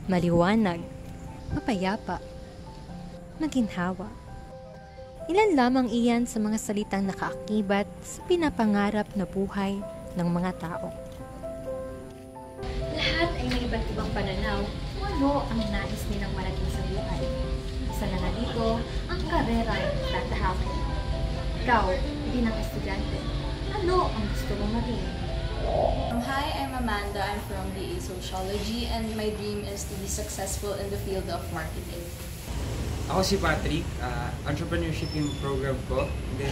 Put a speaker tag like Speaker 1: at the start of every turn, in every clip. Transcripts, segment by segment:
Speaker 1: maliwanag, mapayapa, maginhawa. Ilan lamang iyan sa mga salitang nakaakibat sa pinapangarap na buhay ng mga tao.
Speaker 2: Lahat ay may iba't ibang pananaw kung ano ang nais nilang marating sa buhay. Isa na nga dito ang karerang tatahakin. Ikaw, bilang estudyante, ano ang gusto mong maging?
Speaker 3: Hi, I'm Amanda. I'm from BA Sociology and my dream is to be successful in the field of marketing.
Speaker 4: Ako si Patrick, entrepreneurship yung program ko. Then,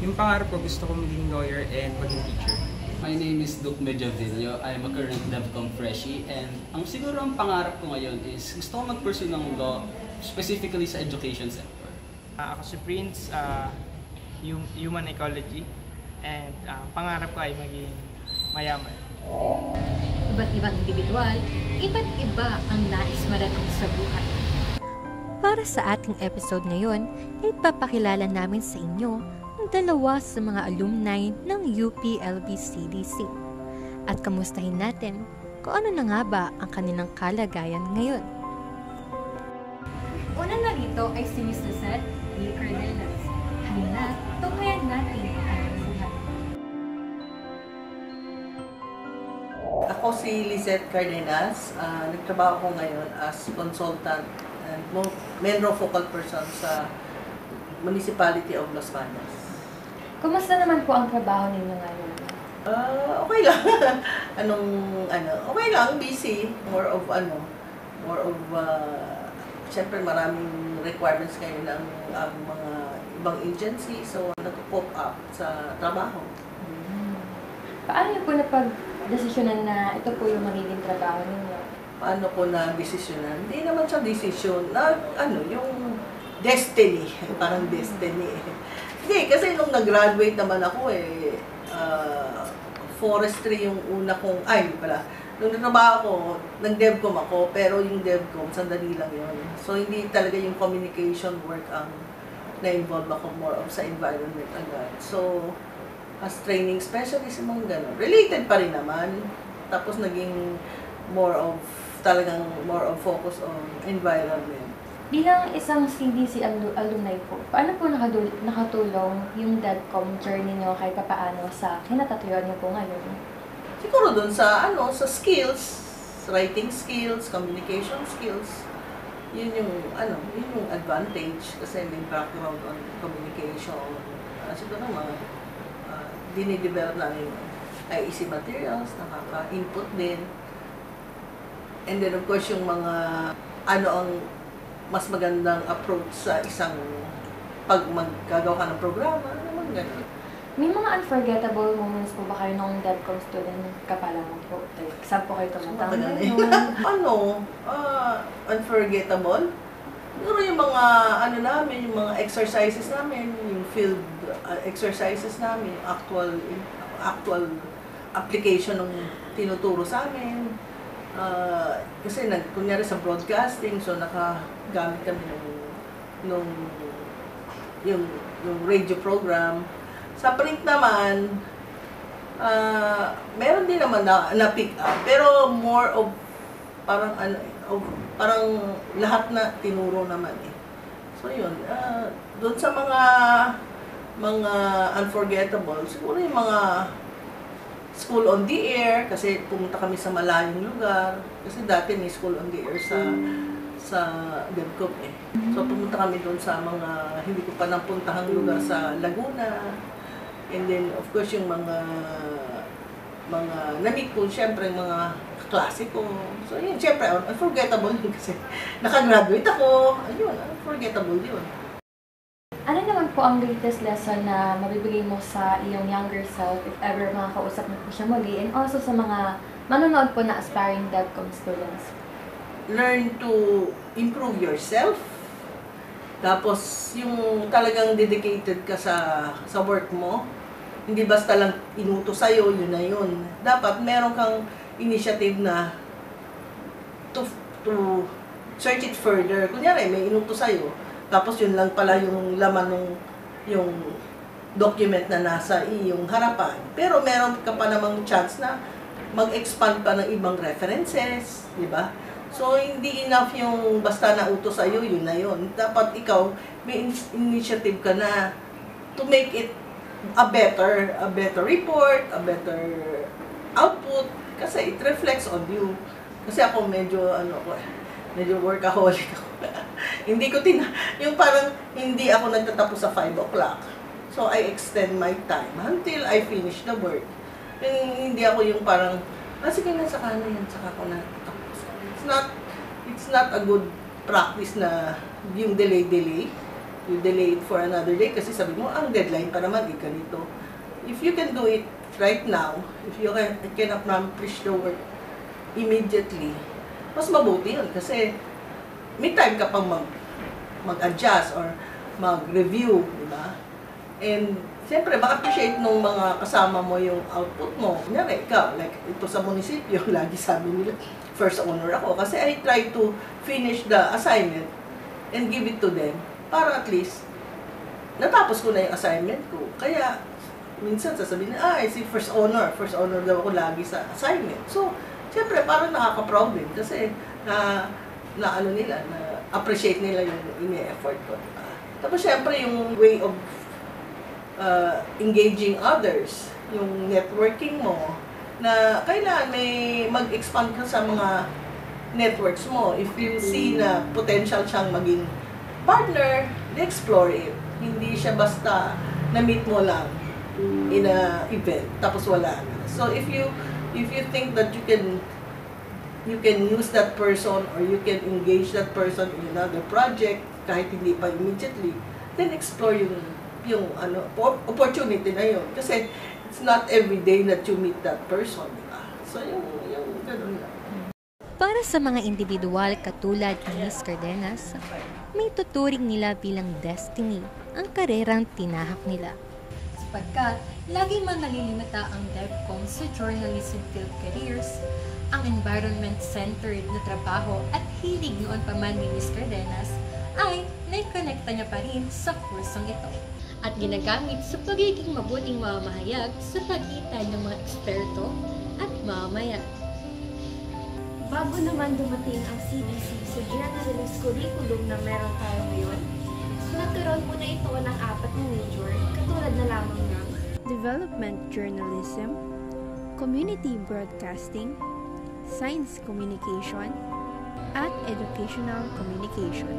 Speaker 4: yung pangarap ko, gusto ko maging lawyer and maging teacher.
Speaker 5: My name is Duke Medjavillo. I'm a current DevCom freshie and siguro ang pangarap ko ngayon is gusto ko mag-pursue ng law, specifically sa education sector.
Speaker 6: Ako si Prince, yung human ecology, and pangarap ko ay maging mayaman.
Speaker 2: Iba't ibang individual, iba't iba ang nais marating sa buhay.
Speaker 1: Para sa ating episode ngayon, ipapakilala namin sa inyo ang dalawa sa mga alumni ng UP-LB-CDC. At kamustahin natin kung ano na nga ba ang kanilang kalagayan ngayon.
Speaker 2: Una na rito ay si Miss Lizette D. Cardenas. Halina, tunghayan natin ang kanyang buhay.
Speaker 7: Ako si Lizette Cardenas. Nagtrabaho ko ngayon as consultant and menro focal person sa Municipality of Los Baños.
Speaker 2: Kumusta naman po ang trabaho ninyo ngayon?
Speaker 7: Okay lang. Okay lang, busy. More of, syempre maraming requirements ngayon ng mga ibang agency. So, nag-pop up sa trabaho.
Speaker 2: Paano niyo po napag-desisyonan na ito po yung magiging trabaho ninyo?
Speaker 7: Paano ko na desisyonan? Hindi naman siya desisyon. Yung destiny. Parang destiny. Hindi, kasi nung nag-graduate naman ako forestry yung una kong, nung nagtrabaho ako, nag-devcom ako, pero yung devcom, sandali lang yun. So, hindi talaga yung communication work ang na-involve ako more of sa environment agad. So, as training specialist, mga gano'n. Related pa rin naman. Tapos, naging more of focus on environment.
Speaker 2: Bilang isang CDC alumni po, paano po nakatulong yung DevCom journey niyo kahit paano sa kinatatayuan niyo po ngayon?
Speaker 7: Siguro dun sa skills, writing skills, communication skills. Yun yung advantage kasi may background on communication. Siguro dinidevelop namin IEC materials, nakaka-input din. And then of course yung mga ang mas magandang approach sa isang pag maggagawa ka ng programa, naman gano'n.
Speaker 2: May mga unforgettable moments po ba kayo nung DevCom student ka pa lang po? Saan po kayo tumatang ngayon?
Speaker 7: Unforgettable? Siguro yung mga namin, yung mga exercises namin, yung field exercises namin, actual application ng tinuturo sa amin. Kasi kunyari sa broadcasting, so nakagamit kami yung radio program. Sa print naman, meron din naman na pick up, pero more of parang lahat na tinuro naman eh. So yun, doon sa mga unforgettable, siguro yung mga school on the air, kasi pumunta kami sa malayong lugar. Kasi dati may school on the air sa DevCom eh. So pumunta kami doon sa mga hindi ko pa napuntahang lugar sa Laguna. And then of course yung mga na-meet ko, syempre mga klase ko. So yun, syempre unforgettable yun kasi nakagraduate ako. Ayun, unforgettable yun.
Speaker 2: Ano naman po ang greatest lesson na mabibigay mo sa iyong younger self if ever makakausap mo po siya muli, and also sa mga manonood po na aspiring DevCom students?
Speaker 7: Learn to improve yourself. Tapos yung talagang dedicated ka sa work mo. Hindi basta lang inuto sa'yo, yun na yun. Dapat meron kang initiative na to search it further. Kunyari, may inuto sa'yo. Tapos yun lang pala yung laman ng yung document na nasa iyong harapan. Pero meron ka pa namang chance na mag-expand pa ng ibang references, di ba? So, hindi enough yung basta nautos sa'yo, yun na yun. Dapat ikaw, may initiative ka na to make it a better report, a better output, kasi it reflects on you. Kasi ako medyo workaholic ako. Hindi ko yung parang hindi ako nagtatapos sa 5 o'clock. So I extend my time until I finish the work. Hindi ako yung parang, sige na, saka na yan, saka ko na tapos. It's not a good practice na yung delay. You delay it for another day kasi sabi mo, ang deadline pa naman, ganito. If you can do it right now, if you can accomplish the work immediately, mas mabuti yun kasi may time ka pang mag-adjust or mag-review, di ba? And siyempre, ma-appreciate nung mga kasama mo yung output mo. Kunyari, ikaw, like ito sa munisipyo, lagi sabi nila, first owner ako kasi I try to finish the assignment and give it to them para at least natapos ko na yung assignment ko. Kaya, minsan sasabihin na, si first owner daw ako lagi sa assignment. So, siyempre, parang nakaka-proud din kasi na appreciate nila yung ini-effort ko. Tapos, siyempre, yung way of engaging others, yung networking mo, na kailangan may mag-expand ka sa mga networks mo. If you see na potential siyang maging partner, explore it. Hindi siya basta na-meet mo lang in a event, tapos wala na. So if you think that you can use that person or you can engage that person in another project kahit hindi pa immediately, then explore yung opportunity na yun. Kasi it's not every day that you meet that person, di ba? So yung ganun lang.
Speaker 1: Para sa mga individual katulad ni Ms. Cardenas, may tuturing nila bilang destiny ang karerang tinahak nila.
Speaker 2: Sapagkat laging man nalilimita ang DevCom sa journalism field careers, ang environment-centered na trabaho at hilig noon pa man ni Ms. Cardenas ay naikonekta niya pa rin sa kursong ito at ginagamit sa pagiging mabuting mamahayag sa pagitan ng mga eksperto at mamamayan.
Speaker 8: Bago naman dumating ang CDC sa journalist curriculum na meron tayo ngayon, nagkaroon muna ito ng 4 na major, katulad na lamang ng
Speaker 9: Development Journalism, Community Broadcasting, Science Communication, at Educational Communication.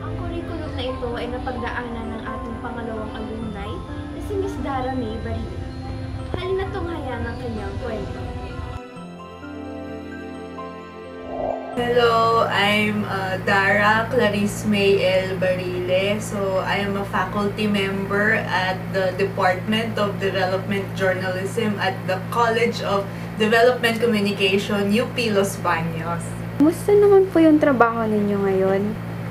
Speaker 8: Ang curriculum na ito ay napagdaanan ng ating pangalawang alumni na si Ms. Dara May Baril. Halina tunghayan ang kanyang kwento.
Speaker 10: Hello, I'm Dara Clarice May L. Barile. So, I am a faculty member at the Department of Development Journalism at the College of Development Communication, UP Los Baños.
Speaker 9: Kumusta naman po yung trabaho ninyo ngayon?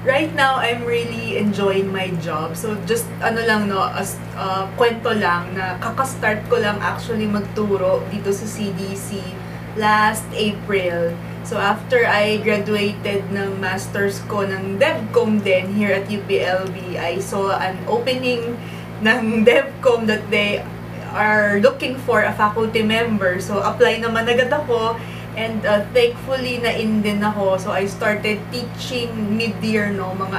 Speaker 10: Right now, I'm really enjoying my job. So, just kwento lang na kakastart ko lang actually magturo dito sa CDC last April. So, after I graduated ng master's ko ng DevCom din here at UPLB, I saw an opening ng DevCom that they are looking for a faculty member. So, apply naman agad ako and thankfully na-in din ako. So, I started teaching mid-year, mga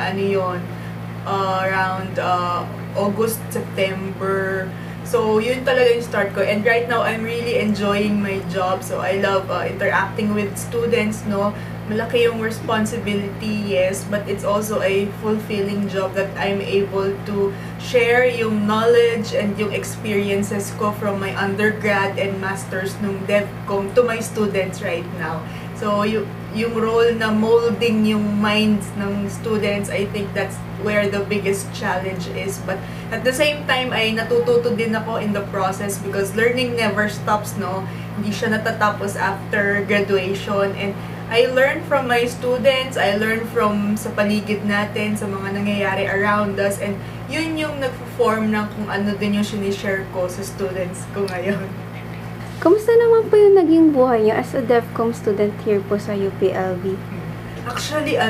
Speaker 10: around August, September. So, yun talaga yung start ko. And right now, I'm really enjoying my job. So, I love interacting with students, Malaki yung responsibility, yes, but it's also a fulfilling job that I'm able to share yung knowledge and yung experiences ko from my undergrad and master's nung DevCom to my students right now. So, yung role na molding yung minds ng students, I think that's where the biggest challenge is. But at the same time, ay natututo din ako in the process because learning never stops, Hindi siya natatapos after graduation. And I learn from my students, I learn from sa paligid natin, sa mga nangyayari around us, and yun yung nag-form ng kung ano din yung sinishare ko sa students ko ngayon.
Speaker 9: Kamusta naman po yung naging buhay niyo as a DevCom student here po sa UPLB?
Speaker 10: Actually,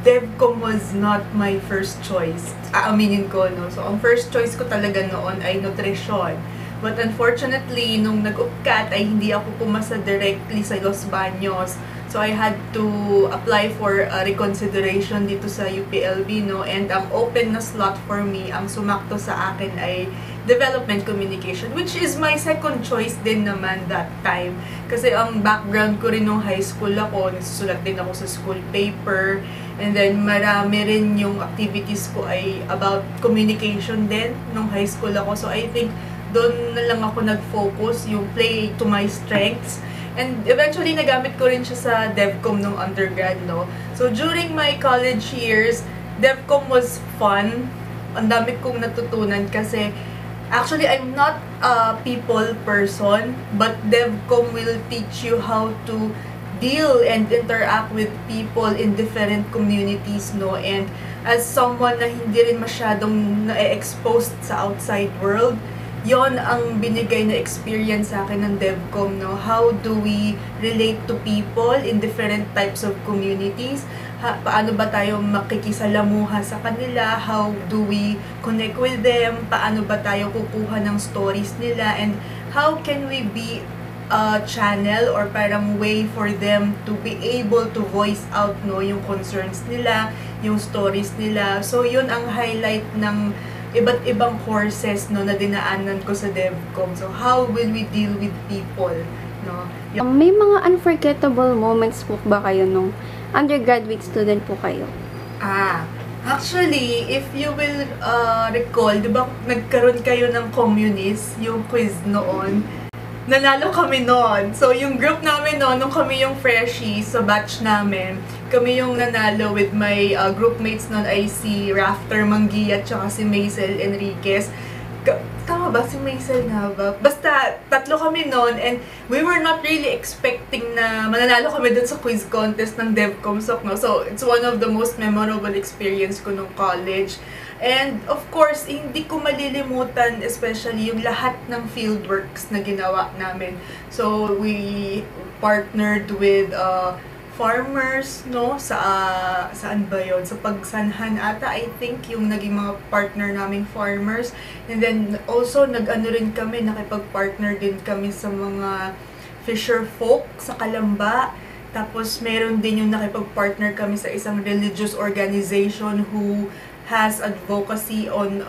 Speaker 10: DevCom was not my first choice. Aaminin ko, So, ang first choice ko talaga noon ay nutrition. But unfortunately, nung nag-UPCAT ay hindi ako pumasa directly sa Los Baños. So I had to apply for reconsideration dito sa UPLB, no? And ang open na slot for me, ang sumakto sa akin ay development communication, which is my second choice din naman that time. Kasi ang background ko rin nung high school ako, nagsusulat din ako sa school paper, and then marami rin yung activities ko ay about communication din nung high school ako. So I think doon na lang ako nag-focus, yung play to my strengths. And eventually, nagamit ko rin siya sa DevCom nung undergrad, no? So during my college years, DevCom was fun. Ang dami kong natutunan kasi actually, I'm not a people person, but DevCom will teach you how to deal and interact with people in different communities, no? And as someone na hindi rin masyadong na-exposed sa outside world, yon ang binigay na experience sa akin ng DevCom, no? How do we relate to people in different types of communities? Paano ba tayo makikisalamuha sa kanila? How do we connect with them? Paano ba tayo kukuha ng stories nila? And how can we be a channel or parang way for them to be able to voice out, no, yung concerns nila, yung stories nila. So yun ang highlight ng iba't ibang courses, no, na dinaanan ko sa DevCom. So how will we deal with people, no?
Speaker 9: May mga unforgettable moments po ba kayo nung undergraduate student po kayo?
Speaker 10: Actually, if you will recall, di ba nagkaroon kayo ng communist, yung quiz noon? Nanalo kami noon. So, yung group namin noon, nung kami yung freshies sa batch namin, kami yung nanalo with my groupmates noon ay si Rafter Mangia at saka si Maisel Enriquez. Tama ba? Si Maisel nga ba? Basta, tatlo kami noon and we were not really expecting na mananalo kami dun sa quiz contest ng DevComSoc, no? So, it's one of the most memorable experience ko nung college. And of course, hindi ko malilimutan especially yung lahat ng fieldworks na ginawa namin. So, we partnered with farmers, no? Saan ba yun? Sa Pagsanhan ata, I think, yung naging mga partner naming farmers. And then, also, nag-ano rin kami, nakipag-partner din kami sa mga fisher folk sa Kalamba. Tapos, meron din yung nakipag-partner kami sa isang religious organization who has advocacy on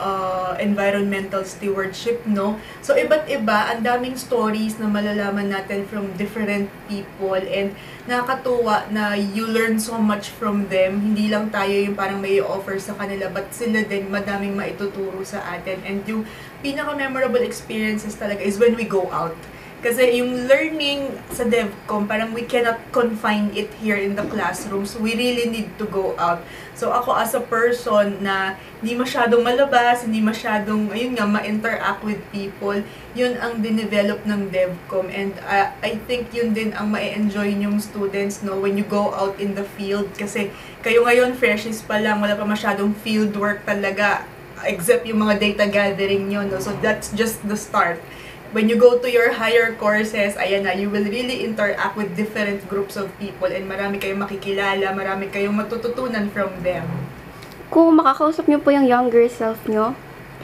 Speaker 10: environmental stewardship, no? So, iba't iba, ang daming stories na malalaman natin from different people and nakakatuwa na you learn so much from them. Hindi lang tayo yung parang may offer sa kanila, but sila din madaming maituturo sa atin. And yung pinaka-memorable experiences talaga is when we go out. Kasi yung learning sa DevCom, parang we cannot confine it here in the classrooms. We really need to go out. So ako as a person na hindi masyadong malabas, hindi masyadong, ayun nga, ma-interact with people, yun ang dinevelop ng DevCom. And I think yun din ang ma-enjoy yung students, no, when you go out in the field. Kasi kayo ngayon, freshies pa lang, wala pa masyadong field work talaga, except yung mga data gathering nyo, no? So that's just the start. When you go to your higher courses, ayan na, you will really interact with different groups of people and marami kayong makikilala, marami kayong matututunan from them.
Speaker 9: Kung makakausap niyo po yung younger self niyo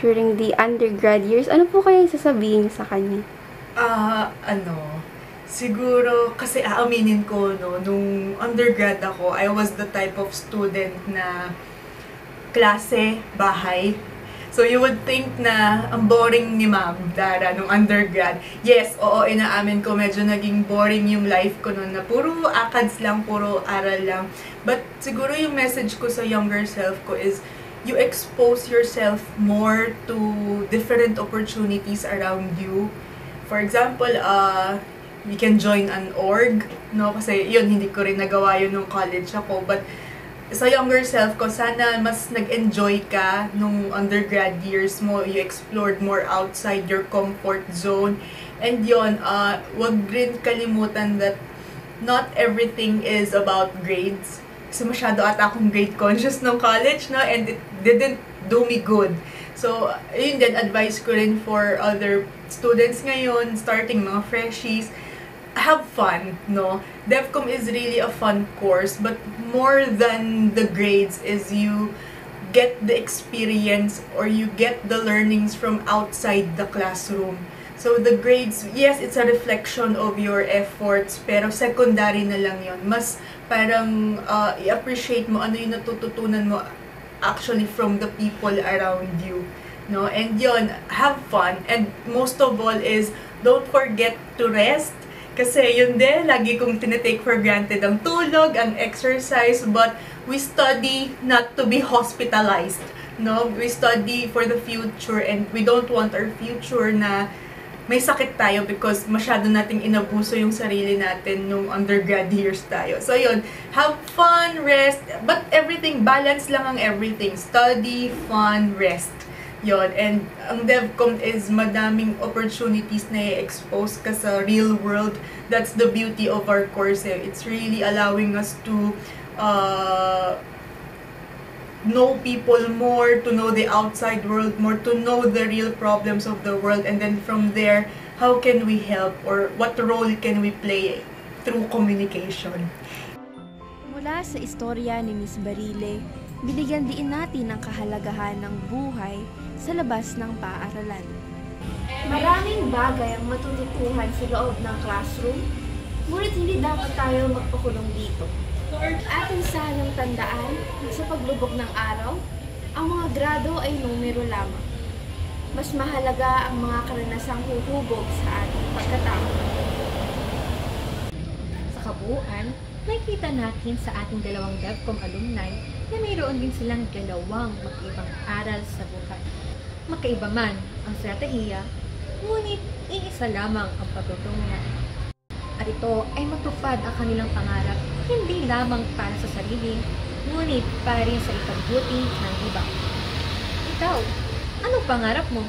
Speaker 9: during the undergrad years, ano po kayang sasabihin niyo sa kanya?
Speaker 10: Siguro, kasi aaminin ko, no, nung undergrad ako, I was the type of student na klase, bahay. So, you would think na ang boring ni Ma'am Dara nung undergrad. Yes, oo, inaamin ko, medyo naging boring yung life ko noon na puro ACADS lang, puro aral lang. But siguro yung message ko sa younger self ko is, you expose yourself more to different opportunities around you. For example, you can join an org, no? Kasi yun, hindi ko rin nagawa yun nung college ako. But sa younger self ko, sana mas nag-enjoy ka nung undergrad years mo. You explored more outside your comfort zone. And yun, wag rin kalimutan that not everything is about grades. Kasi masyado ata akong grade conscious nung college, no? And it didn't do me good. So, yun din, advice ko rin for other students ngayon, starting mga freshies, have fun, no? DevCom is really a fun course, but more than the grades is you get the experience or you get the learnings from outside the classroom. So the grades, yes, it's a reflection of your efforts, pero secondary na lang yon. Mas parang i-appreciate mo ano yung natututunan mo actually from the people around you. No? And yon, have fun. And most of all is, don't forget to rest. Kasi yun din, lagi kong tinitake for granted ang tulog, ang exercise, but we study not to be hospitalized. No? We study for the future, and we don't want our future na may sakit tayo because masyado nating inabuso yung sarili natin nung undergrad years tayo. So yun, have fun, rest, but everything, balance lang ang everything. Study, fun, rest. Yun. And ang DevCom is madaming opportunities na i-expose ka sa real world. That's the beauty of our course. It's really allowing us to know people more, to know the outside world more, to know the real problems of the world, and then from there, how can we help, or what role can we play through communication?
Speaker 9: Mula sa istorya ni Miss Barile, binigyan din natin ang kahalagahan ng buhay sa labas ng paaralan.
Speaker 8: Maraming bagay ang matututuhan sa loob ng classroom, ngunit hindi dapat tayo magpakulong dito. Ating sanang tandaan na sa paglubog ng araw, ang mga grado ay numero lamang. Mas mahalaga ang mga karanasang huhubog sa ating pagkatao.
Speaker 2: Sa kabuuan, nakikita natin sa ating dalawang DevCom alumni na mayroon din silang dalawang magkaibang aral sa buhay. Magkaiba man ang strategiya, ngunit iisa lamang ang patutunguhan. At ito ay matupad ang kanilang pangarap hindi lamang para sa sarili, ngunit para rin sa ikabuti ng iba. Ikaw, anong pangarap mo?